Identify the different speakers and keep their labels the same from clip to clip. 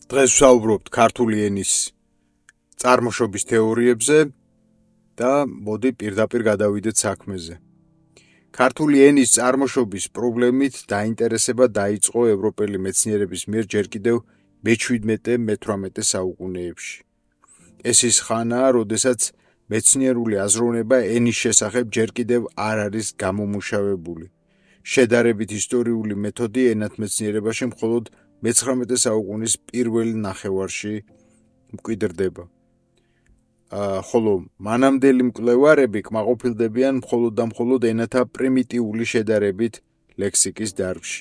Speaker 1: დღეს ვსაუბრობთ ქართული ენის წარმოშობის თეორიებზე და მოდი პირდაპირ გადავიდეთ საქმეზე. ქართული ენის წარმოშობის პრობლემით დაინტერესება დაიწყო ევროპელი მეცნიერების მიერ ჯერ კიდევ მე-17-მე-18 საუკუნეებში. ეს ის ხანაა, როდესაც მეცნიერული აზროვნება ენის შესახებ ჯერ კიდევ არ არის გამომუშავებული. შედარებით ისტორიული მეთოდი ენათმეცნიერებაში მხოლოდ მე-19 საუკუნის პირველ ნახევარში მკვიდრდება. ხოლო მანამდელი მკვლევარები კმაყოფილდებიან მხოლოდ და მხოლოდ ენათა პრიმიტიული შედარებით ლექსიკის დარგში.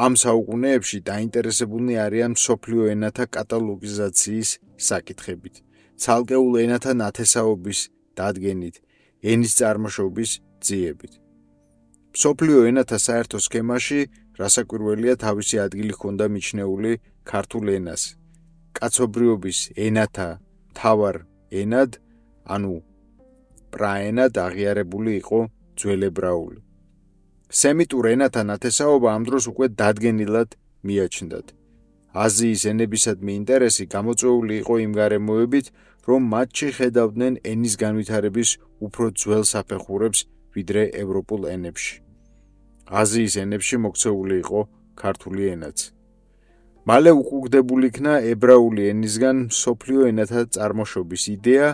Speaker 1: ამ საუკუნეებში დაინტერესებულნი არიან მსოფლიო ენათა კატალოგიზაციის საკითხებით, ცალკეულ ენათა ნათესაობის დადგენით, ენის წარმოშობის ძიებით. მსოფლიო ენათა საერთო სქემაში რასაკვირველია თავისი ადგილი ჰქონდა მიჩნეული ქართულ ენას, კაცობრიობის ენათა მთავარ ენად, ანუ პრაენად აღიარებული იყო ძველებრაული. სემიტურ ენათა ნათესაობა ამ დროს უკვე დადგენილად მიაჩნდათ. აზიის ენებისადმი ინტერესი გამოწვეული იყო იმ გარემოებით, რომ მათში ხედავდნენ ენის განვითარების უფრო ძველ საფეხურებს ვიდრე ევროპულ ენებში. აზიის ენებში მოქცეული იყო ქართული ენაც. მალე უკუგდებული იქნა ებრაული ენისგან მსოფლიო ენათა წარმოშობის იდეა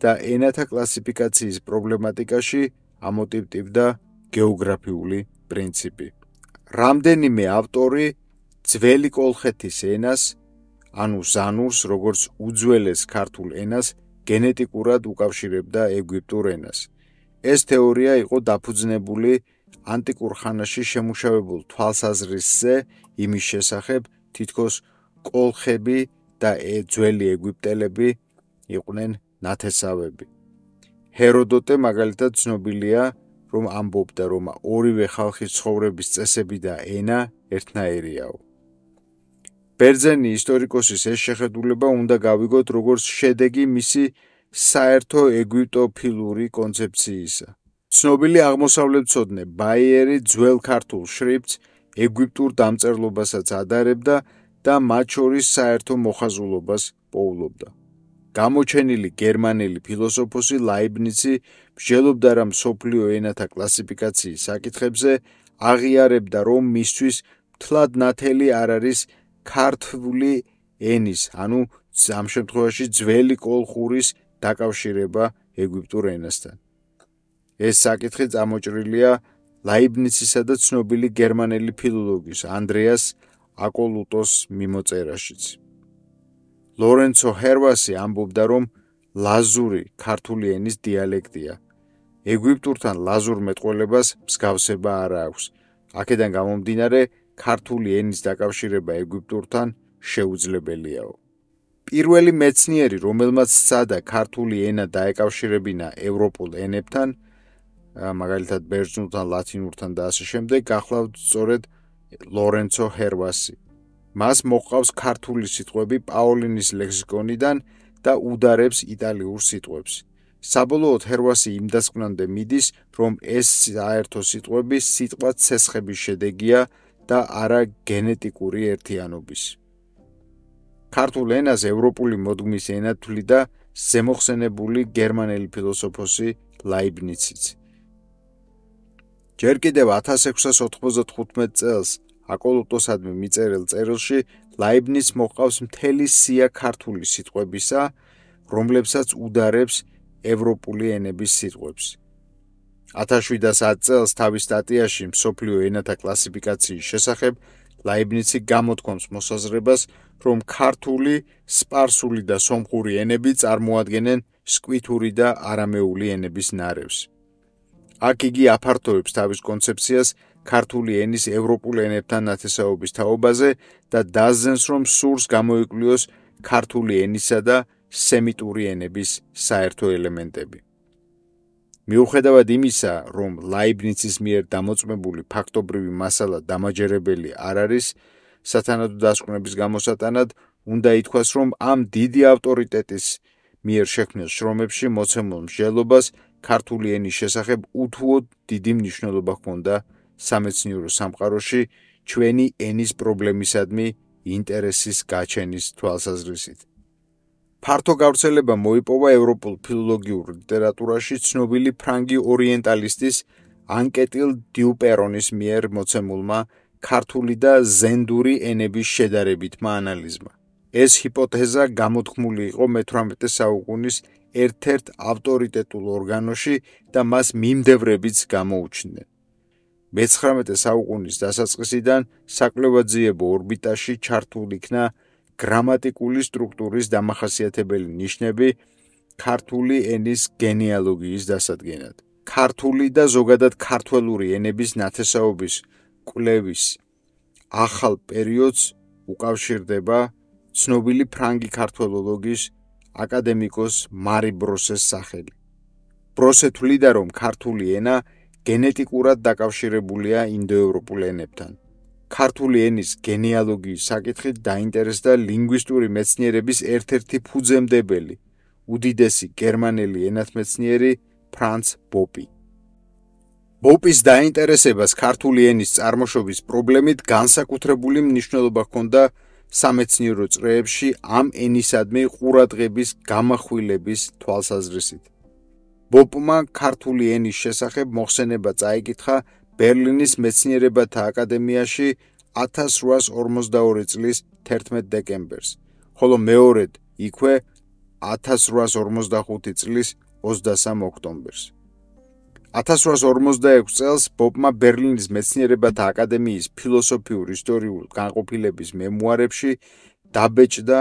Speaker 1: და ენათა კლასიფიკაციის პრობლემატიკაში ამოტივტივდა გეოგრაფიული პრინციპი. რამდენიმე ავტორი ძველი კოლხეთის ენას, ანუ ზანურს, როგორც უძველეს ქართულ ენას, გენეტიკურად უკავშირებდა ეგვიპტურ ენას. ეს თეორია იყო დაფუძნებული ანტიკურ ხანაში შემუშავებულ თვალსაზრისზე იმის შესახებ, თითქოს კოლხები და ძველი ეგვიპტელები იყვნენ ნათესავები. ჰეროდოტე მაგალითად ცნობილია, რომ ამბობდა, რომ ორივე ხალხის ცხოვრების წესები და ენა ერთნაირიაო. ბერძენი ისტორიკოსის ეს შეხედულება უნდა გავიგოთ როგორც შედეგი მისი საერთო ეგვიპტოფილური კონცეფციისა. ცნობილი აღმოსავლეთმცოდნე ბაიერი ძველ ქართულ შრიფტს ეგვიპტურ დამწერლობასაც ადარებდა და მათ შორის საერთო მოხაზულობას პოულობდა. გამოჩენილი გერმანელი ფილოსოფოსი ლაიბნიცი მსჯელობდა, რომ მსოფლიო ენათა კლასიფიკაციის საკითხებზე აღიარებდა, რომ მისთვის მთლად ნათელი არ არის ქართული ენის, ანუ ამ შემთხვევაში ძველი კოლხურის დაკავშირება ეგვიპტურ ენასთან. ეს საკითხი წამოჭრილია ლაიბნიცისა და ცნობილი გერმანელი ფილოლოგის ანდრეას აკოლუტოს მიმოწერაშიც. ლორენცო ჰერვასი ამბობდა, რომ ლაზური ქართული ენის დიალექტია. ეგვიპტურთან ლაზურ მეტყველებას მსგავსება არ აქვს. აქედან გამომდინარე, ქართული ენის დაკავშირება ეგვიპტურთან შეუძლებელიაო. პირველი მეცნიერი, რომელმაც სცადა ქართული ენა დაეკავშირებინა ევროპულ ენებთან, მაგალითად ბერძნულთან, ლათინურთან და ასე შემდეგ, გახლავთ სწორედ ლორენცო ჰერვასი. მას მოჰყავს ქართული სიტყვები პაოლინის ლექსიკონიდან და უდარებს იტალიურ სიტყვებს. საბოლოოდ ჰერვასი იმ დასკვნამდე მიდის, რომ ეს საერთო სიტყვები სიტყვა ცესხების შედეგია და არა გენეტიკური ერთიანობის. ქართულ ენას ევროპული მოდგმის ენად თვლიდა ზემოხსენებული გერმანელი ფილოსოფოსი ლაიბნიციც. ჯერ კიდევ 1695 წელს აკოლუტოსადმი მიწერილ წერილში ლაიბნიცს მოჰყავს მთელი სია ქართული სიტყვებისა, რომლებსაც უდარებს ევროპული ენების სიტყვებს. 1710 წელს თავის სტატიაში მსოფლიო ენათა კლასიფიკაციის შესახებ ლაიბნიცი გამოთქვამს მოსაზრებას, რომ ქართული, სპარსული და სომხური ენები წარმოადგენენ სკვითური და არამეული ენების ნარევს. აქ იგი აფართოვებს თავის კონცეფციას ქართული ენის ევროპულ ენებთან ნათესაობის თაობაზე და დასძენს, რომ სურს გამოიკვლიოს ქართული ენისა და სემიტური ენების საერთო ელემენტები. მიუხედავად იმისა, რომ ლაიბნიცის მიერ დამოწმებული ფაქტობრივი მასალა დამაჯერებელი არ არის, სათანადო დასკვნების გამოსატანად უნდა ითქვას, რომ ამ დიდი ავტორიტეტის მიერ შექმნილ შრომებში მოცემულ მსჯელობას ქართული ენის შესახებ უთუოდ დიდი მნიშვნელობა ჰქონდა სამეცნიერო სამყაროში ჩვენი ენის პრობლემისადმი ინტერესის გაჩენის თვალსაზრისით. ფართო გავრცელება მოიპოვა ევროპულ ფილოლოგიურ ლიტერატურაში ცნობილი ფრანგი ორიენტალისტის ანკეტილ დიუპერონის მიერ მოცემულმა ქართული და ზენდური ენების შედარებითმა ანალიზმა. ეს ჰიპოთეზა გამოთქმული იყო მე-18 საუკუნის ერთ-ერთ ავტორიტეტულ ორგანოში და მას მიმდევრებიც გამოუჩნდნენ. მე-19 საუკუნის დასაწყისიდან საკვლევაძიებო ორბიტაში ჩართულ იქნა გრამატიკული სტრუქტურის დამახასიათებელი ნიშნები ქართული ენის გენეალოგიის დასადგენად. ქართული და ზოგადად ქართველური ენების ნათესაობის კვლევის ახალ პერიოდს უკავშირდება ცნობილი ფრანგი ქართველოლოგის აკადემიკოს მარი ბროსეს სახელი. ბროსე თვლიდა, რომ ქართული ენა გენეტიკურად დაკავშირებულია ინდოევროპულ ენებთან. ქართული ენის გენეალოგიის საკითხით დაინტერესდა ლინგვისტური მეცნიერების ერთ-ერთი ფუძემდებელი, უდიდესი გერმანელი ენათმეცნიერი ფრანც ბოპი. ბოპის დაინტერესებას ქართული ენის წარმოშობის პრობლემით განსაკუთრებული მნიშვნელობა ჰქონდა სამეცნიერო წრეებში ამ ენისადმი ყურადღების გამახვილების თვალსაზრისით. ბოპმა ქართული ენის შესახებ მოხსენება წაიკითხა ბერლინის მეცნიერებათა აკადემიაში 1842 წლის 11 დეკემბერს, ხოლო მეორედ იქვე 1845 წლის 23 ოქტომბერს. 1846 წელს ბოპმა ბერლინის მეცნიერებათა აკადემიის ფილოსოფიურ-ისტორიულ განყოფილების მემუარებში დაბეჭდა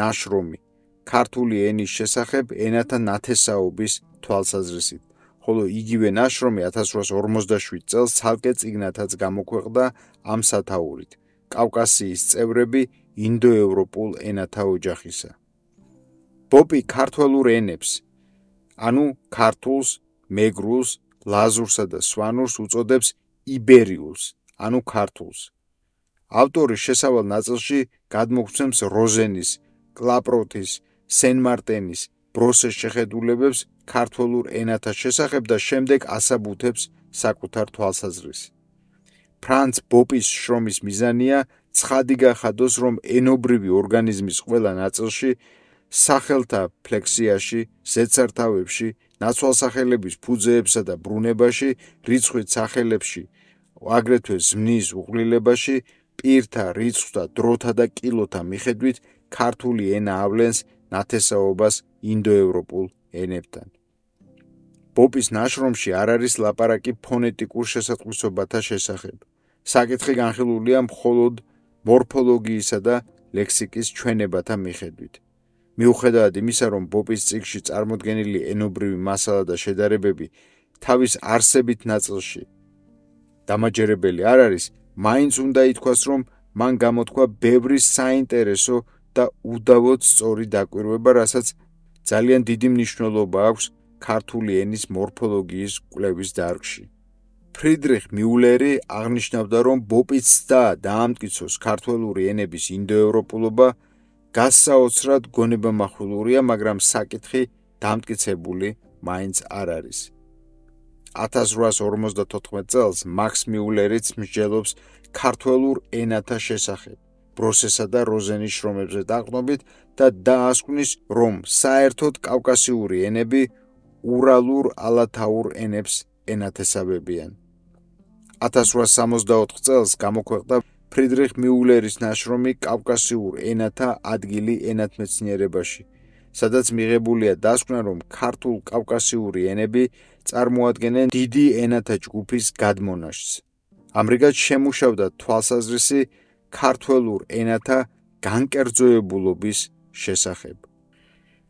Speaker 1: ნაშრომი ქართული ენის შესახებ ენათა ნათესაობის თვალსაზრისით, ხოლო იგივე ნაშრომი 1857 წელს ცალკე წიგნათაც გამოქვეყნდა ამ სათაურით კავკასიის წევრები ინდოევროპულ ენათა ოჯახისა. ბოპი ქართველურ ენებს, ანუ ქართულს, მეგრულს, ლაზურსა და სვანურს უწოდებს იბერიულს, ანუ ქართულს. ავტორი შესავალ ნაწილში გადმოგვცემს როზენის, კლაპროთის, სენ-მარტენის, ბროსეს შეხედულებებს ქართველურ ენათა შესახებ და შემდეგ ასაბუთებს საკუთარ თვალსაზრისს. ფრანც ბოპის შრომის მიზანია ცხადი გახადოს, რომ ენობრივი ორგანიზმის ყველა ნაწილში, სახელთა ფლექსიაში, ზედსართავებში, ნაცვალსახელების ფუძეებსა და ბრუნებაში, რიცხვით სახელებში, აგრეთვე ზმნის უყრილებაში, პირთა, რიცხვთა, დროთა და კილოთა მიხედვით ქართული ენა ავლენს ნათესაობას ინდოევროპულ ენებთან. ბოპის ნაშრომში არ არის ლაპარაკი ფონეტიკურ შესატყვისობათა შესახებ. საკითხი განხილულია მხოლოდ მორფოლოგიისა და ლექსიკის ჩვენებათა მიხედვით. მიუხედავად იმისა, რომ ბოპის წიგნში წარმოდგენილი ენობრივი მასალა და შედარებები თავის არსებით ნაწილში დამაჯერებელი არ არის, მაინც უნდა ითქვას, რომ მან გამოთქვა ბევრი საინტერესო და უდავოდ სწორი დაკვირვება, რასაც ძალიან დიდი მნიშვნელობა აქვს ქართული ენის მორფოლოგიის კვლევის დარგში. ფრიდრიხ მიულერი აღნიშნავდა, რომ ბოპის ცდა დაამტკიცოს ქართველური ენების ინდოევროპულობა გასაოცრად გონებამახვილურია, მაგრამ საკითხი დამტკიცებული მაინც არ არის. 1854 წელს მაქს მიულერიც მსჯელობს ქართველურ ენათა შესახებ, ბროსესა და როზენის შრომებზე დაყრდნობით და დაასკვნის, რომ საერთოდ კავკასიური ენები ურალურ ალათაურ ენებს ენათესავებიან. 1864 წელს გამოქვეყნდა ფრიდრიხ მიულერის ნაშრომი კავკასიურ ენათა ადგილი ენათმეცნიერებაში, სადაც მიღებულია დასკვნა, რომ ქართულ-კავკასიური ენები წარმოადგენენ დიდი ენათა ჯგუფის გადმონაშთს. ამრიგად შემუშავდა თვალსაზრისი ქართველურ ენათა განკერძოებულობის შესახებ.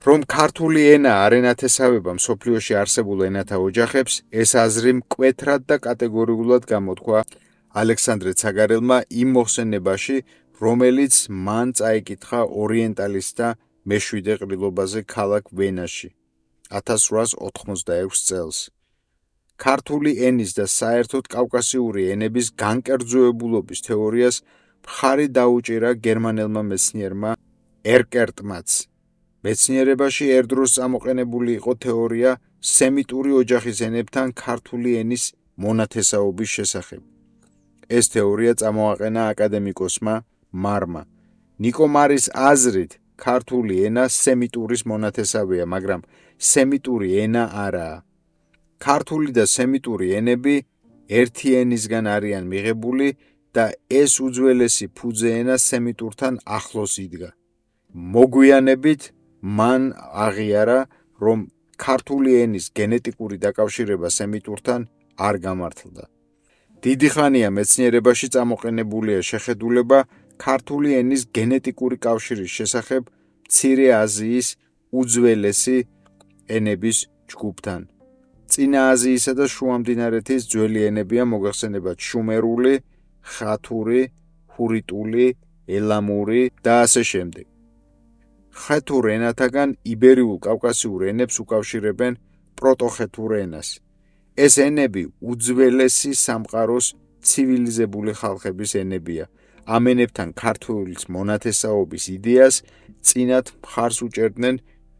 Speaker 1: რომ ქართული ენა არ ენათესავება მსოფლიოში არსებულ ენათა ოჯახებს, ეს აზრი მკვეთრად და კატეგორიულად გამოთქვა ალექსანდრე ცაგარელმა იმ მოხსენებაში, რომელიც მან წაიკითხა ორიენტალისტთა მე-7 ყრილობაზე ქალაქ ვენაში 1886 წელს. ქართული ენის და საერთოდ კავკასიური ენების განკერძოებულობის თეორიას მხარი დაუჭირა გერმანელმა მეცნიერმა ერკერტმაც. მეცნიერებაში ერთდროს წამოყენებული იყო თეორია სემიტური ოჯახის ენებთან ქართული ენის მონათესაობის შესახებ. ეს თეორია წამოაყენა აკადემიკოსმა მარმა. ნიკო მარის აზრით, ქართული ენა სემიტურის მონათესავეა, მაგრამ სემიტური ენა არაა. ქართული და სემიტური ენები ერთი ენისგან არიან მიღებული და ეს უძველესი ფუძე ენა სემიტურთან ახლოს იდგა. მოგვიანებით მან აღიარა, რომ ქართული ენის გენეტიკური დაკავშირება სემიტურთან არ გამართლდა. დიდი ხანია მეცნიერებაში წამოყენებულია შეხედულება ქართული ენის გენეტიკური კავშირის შესახებ მცირე აზიის უძველესი ენების ჯგუფთან. წინა აზიისა და შუამდინარეთის ძველი ენებია მოგახსენებათ შუმერული, ხათური, ჰურიტული, ელამური და ასე შემდეგ. ხეთურ ენათაგან იბერიულ კავკასიურ ენებს უკავშირებენ პროტოხეთურ ენას. ეს ენები უძველესი სამყაროს ცივილიზებული ხალხების ენებია. ამ ენებთან ქართველის მონათესაობის იდეას წინათ მხარს უჭერდნენ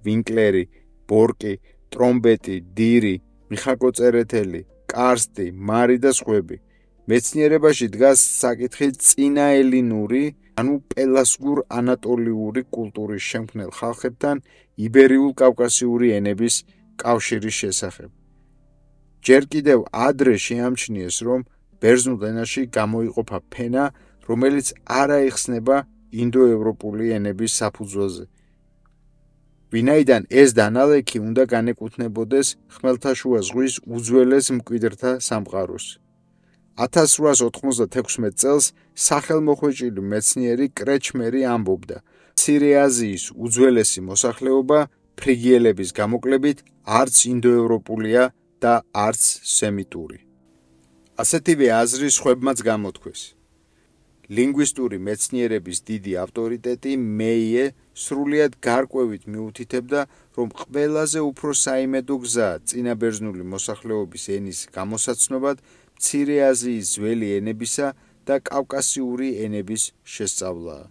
Speaker 1: ვინკლერი, ბორკი, ტრომბეტი, დირი, მიხაკო წერეთელი, კარსტი, მარი და სხვები. მეცნიერებაში დგას საკითხი წინაელინური, ანუ პელასგურ ანატოლიური კულტურის შემქმნელ ხალხებთან იბერიულ კავკასიური ენების კავშირის შესახებ. ჯერ კიდევ ადრე შეამჩნიეს, რომ ბერძნულ ენაში გამოიყოფა ფენა, რომელიც არ აიხსნება ინდოევროპული ენების საფუძველზე. ვინაიდან ეს დანალექი უნდა განეკუთვნებოდეს ხმელთაშუა ზღვის უძველეს მკვიდრთა სამყაროს. 1896 წელს სახელმოხვეჭილი მეცნიერი კრეჩმერი ამბობდა, მცირე აზიის უძველესი მოსახლეობა ფრიგიელების გამოკლებით არც ინდოევროპულია და არც სემიტური. ასეთივე აზრი სხვებმაც გამოთქვეს. ლინგვისტური მეცნიერების დიდი ავტორიტეტი მეიე სრულიად გარკვევით მიუთითებდა, რომ ყველაზე უფრო საიმედო გზა წინაბერძნული მოსახლეობის ენის გამოსაცნობად მცირე აზიის ძველი ენებისა და კავკასიური ენების შესწავლაა.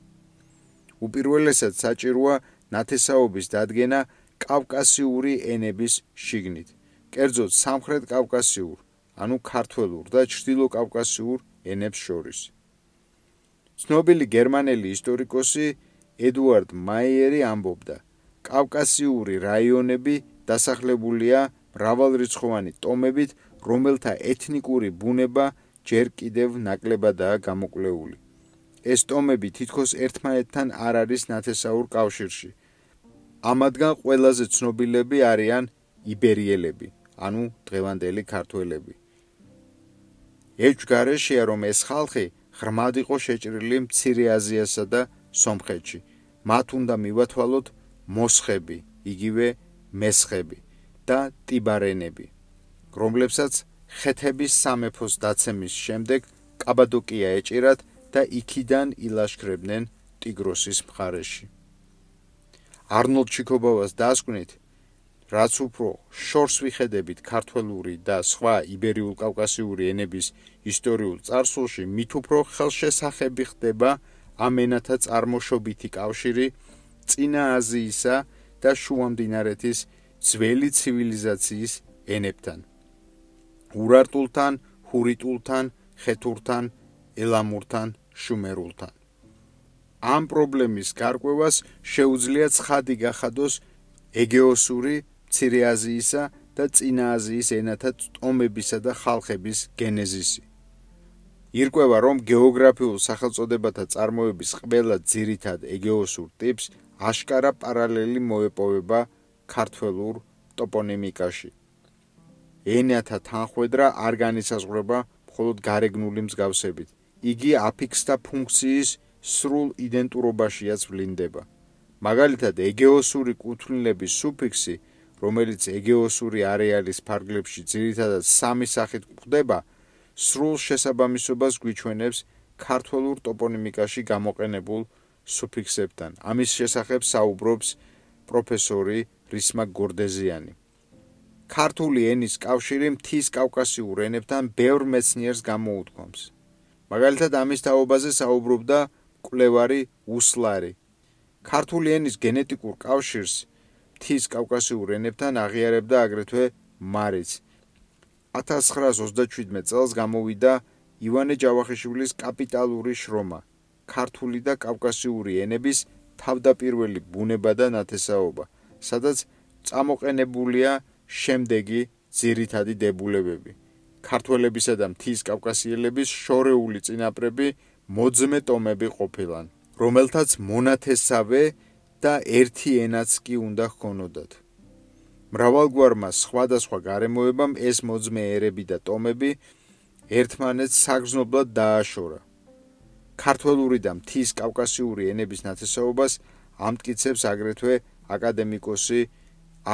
Speaker 1: უპირველესად საჭიროა ნათესაობის დადგენა კავკასიური ენების შიგნით, კერძოდ სამხრეთ კავკასიურ, ანუ ქართველურ და ჩრდილო კავკასიურ ენებს შორის. ცნობილი გერმანელი ისტორიკოსი ედუარდ მაიერი ამბობდა, კავკასიური რაიონები დასახლებულია მრავალრიცხოვანი ტომებით, რომელთა ეთნიკური ბუნება ჯერ კიდევ ნაკლებადაა გამოკვლეული. ეს ტომები თითქოს ერთმანეთთან არ არის ნათესაურ კავშირში. ამათგან ყველაზე ცნობილები არიან იბერიელები, ანუ დღევანდელი ქართველები. ეჭვგარეშეა, რომ ეს ხალხი ღრმად იყო შეჭრილი მცირე აზიასა და სომხეთში. მათ უნდა მივათვალოთ მოსხები, იგივე მესხები და ტიბარენები, რომლებსაც ხეთების სამეფოს დაცემის შემდეგ კაბადოკია ეჭირათ და იქიდან ილაშქრებდნენ ტიგროსის მხარეში. არნოლდ ჩიქობავას დასკვნით, რაც უფრო შორს ვიხედებით ქართველური და სხვა იბერიულ კავკასიური ენების ისტორიულ წარსულში, მით უფრო ხელშესახები ხდება ამ ენათა წარმოშობითი კავშირი წინა აზიისა და შუამდინარეთის ძველი ცივილიზაციის ენებთან. ურარტულთან, ჰურიტულთან, ხეთურთან, ელამურთან, შუმერულთან. ამ პრობლემის გარკვევას შეუძლია ცხადი გახადოს ეგეოსური, მცირე აზიისა და წინა აზიის ენათა ტომებისა და ხალხების გენეზისი. ირკვევა, რომ გეოგრაფიულ სახელწოდებათა წარმოების ყველა ძირითად ეგეოსურ ტიპს აშკარა პარალელი მოეპოვება ქართველურ ტოპონიმიკაში. ენათა თანხვედრა არ განისაზღვრება მხოლოდ გარეგნული მსგავსებით. იგი აფიქსთა ფუნქციის სრულ იდენტურობაშიაც ვლინდება. მაგალითად, ეგეოსური კუთვნილების სუფიქსი, რომელიც ეგეოსური არეალის ფარგლებში ძირითადად სამი სახით გვხვდება, სრულ შესაბამისობას გვიჩვენებს ქართველურ ტოპონიმიკაში გამოყენებულ სუფიქსებთან. ამის შესახებ საუბრობს პროფესორი რისმა გორდეზიანი. ქართული ენის კავშირი მთის კავკასიურ ენებთან ბევრ მეცნიერს გამოუთქვამს. მაგალითად, ამის თაობაზე საუბრობდა მკვლევარი უსლარი. ქართული ენის გენეტიკურ კავშირს მთის კავკასიურ ენებთან აღიარებდა აგრეთვე მარიც. 1927 წელს გამოვიდა ივანე ჯავახიშვილის კაპიტალური შრომა ქართული და კავკასიური ენების თავდაპირველი ბუნება და ნათესაობა, სადაც წამოყენებულია შემდეგი ძირითადი დებულებები: ქართველებისა და მთის კავკასიელების შორეული წინაპრები მოძმე ტომები ყოფილან, რომელთაც მონათესავე და ერთი ენაც კი უნდა ჰქონოდათ. მრავალგვარმა სხვადასხვა გარემოებამ ეს მოძმე ერები და ტომები ერთმანეთს საგრძნობლად დააშორა. ქართველური და მთის კავკასიური ენების ნათესაობას ამტკიცებს აგრეთვე აკადემიკოსი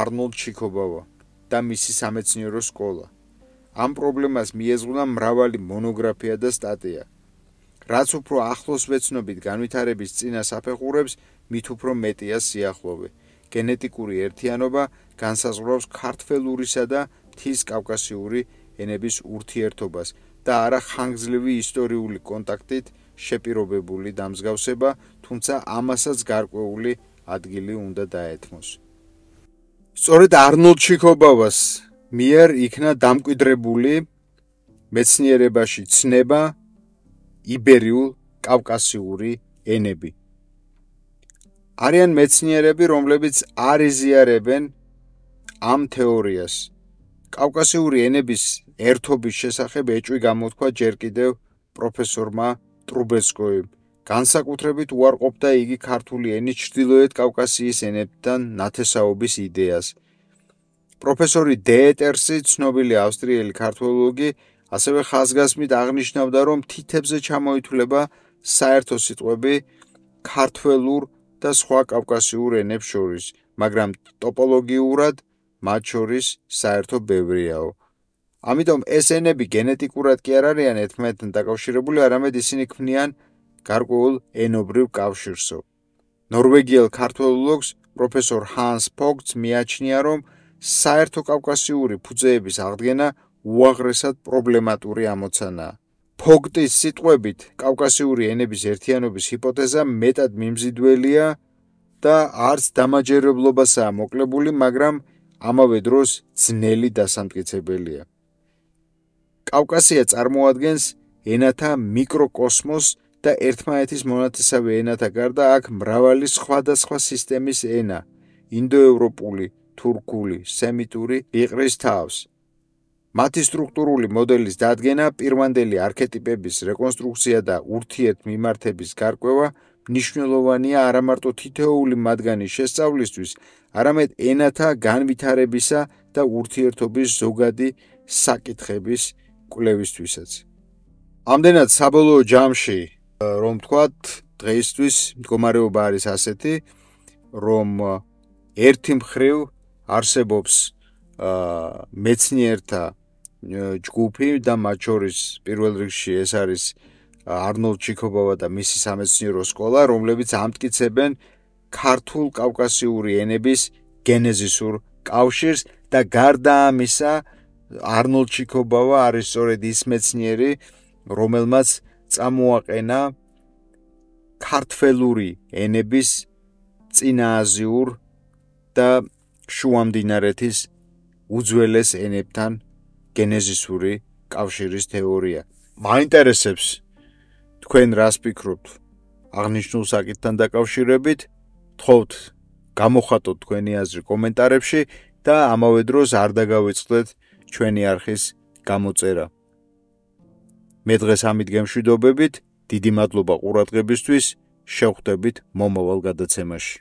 Speaker 1: არნოლდ ჩიქობავა და მისი სამეცნიერო სკოლა. ამ პრობლემას მიეძღვნა მრავალი მონოგრაფია და სტატია. რაც უფრო ახლოს ვეცნობით განვითარების წინა საფეხურებს, მით უფრო მეტია სიახლოვე. გენეტიკური ერთიანობა განსაზღვრავს ქართველურისა და მთის კავკასიური ენების ურთიერთობას და არა ხანგრძლივი ისტორიული კონტაქტით შეპირობებული დამსგავსება, თუმცა ამასაც გარკვეული ადგილი უნდა დაეთმოს. სწორედ არნოლდ ჩიქობავას მიერ იქნა დამკვიდრებული მეცნიერებაში ცნება იბერიულ კავკასიური ენები. არიან მეცნიერები, რომლებიც არ იზიარებენ ამ თეორიას. კავკასიური ენების ერთობის შესახებ ეჭვი გამოთქვა ჯერ კიდევ პროფესორმა ტრუბეცკოიმ. განსაკუთრებით უარყოფდა იგი ქართული ენის ჩრდილოეთ კავკასიის ენებთან ნათესაობის იდეას. პროფესორი დეეტერსი, ცნობილი ავსტრიელი ქართველოლოგი, ასევე ხაზგასმით აღნიშნავდა, რომ თითებზე ჩამოითვლება საერთო სიტყვები ქართველურ და სხვა კავკასიურ ენებს შორის, მაგრამ ტოპოლოგიურად მათ შორის საერთო ბევრიაო. ამიტომ ეს ენები გენეტიკურად კი არ არიან ერთმანეთთან დაკავშირებული, არამედ ისინი ქმნიან გარკვეულ ენობრივ კავშირსო. ნორვეგიელ ქართველოლოგს პროფესორ ჰანს ფოგტს მიაჩნია, რომ საერთო კავკასიური ფუძეების აღდგენა უაღრესად პრობლემატური ამოცანაა. ფოგტის სიტყვებით, კავკასიური ენების ერთიანობის ჰიპოთეზა მეტად მიმზიდველია და არც დამაჯერებლობასაა მოკლებული, მაგრამ ამავე დროს ძნელი დასამტკიცებელია. კავკასია წარმოადგენს ენათა მიკროკოსმოსს და ერთმანეთის მონათესავე ენათა გარდა აქ მრავალი სხვადასხვა სისტემის ენა, ინდოევროპული, თურქული, სემიტური იყრის თავს. მათი სტრუქტურული მოდელის დადგენა, პირვანდელი არქეტიპების რეკონსტრუქცია და ურთიერთმიმართების გარკვევა მნიშვნელოვანია არამარტო თითოეული მათგანის შესწავლისთვის, არამედ ენათა განვითარებისა და ურთიერთობის ზოგადი საკითხების კვლევისთვისაც. ამდენად საბოლოო ჯამში, რომ ვთქვათ, დღეისთვის მდგომარეობა არის ასეთი, რომ ერთი მხრივ არსებობს მეცნიერთა ჯგუფი და მათ შორის პირველ რიგში ეს არის არნოლდ ჩიქობავა და მისი სამეცნიერო სკოლა, რომლებიც ამტკიცებენ ქართულ კავკასიური ენების გენეზისურ კავშირს და გარდა ამისა არნოლდ ჩიქობავა არის სწორედ ის მეცნიერი, რომელმაც წამოაყენა ქართველური ენების წინააზიურ და შუამდინარეთის უძველეს ენებთან გენეზისური კავშირის თეორია. მაინტერესებს თქვენ რას ფიქრობთ აღნიშნულ საკითხთან დაკავშირებით? თხოვთ გამოხატოთ თქვენი აზრი კომენტარებში და ამავე დროს არ დაგავიწყდეთ ჩვენი არხის გამოწერა. მე დღეს ამით გემშვიდობებით, დიდი მადლობა ყურადღებისთვის, შევხვდებით მომავალ გადაცემაში.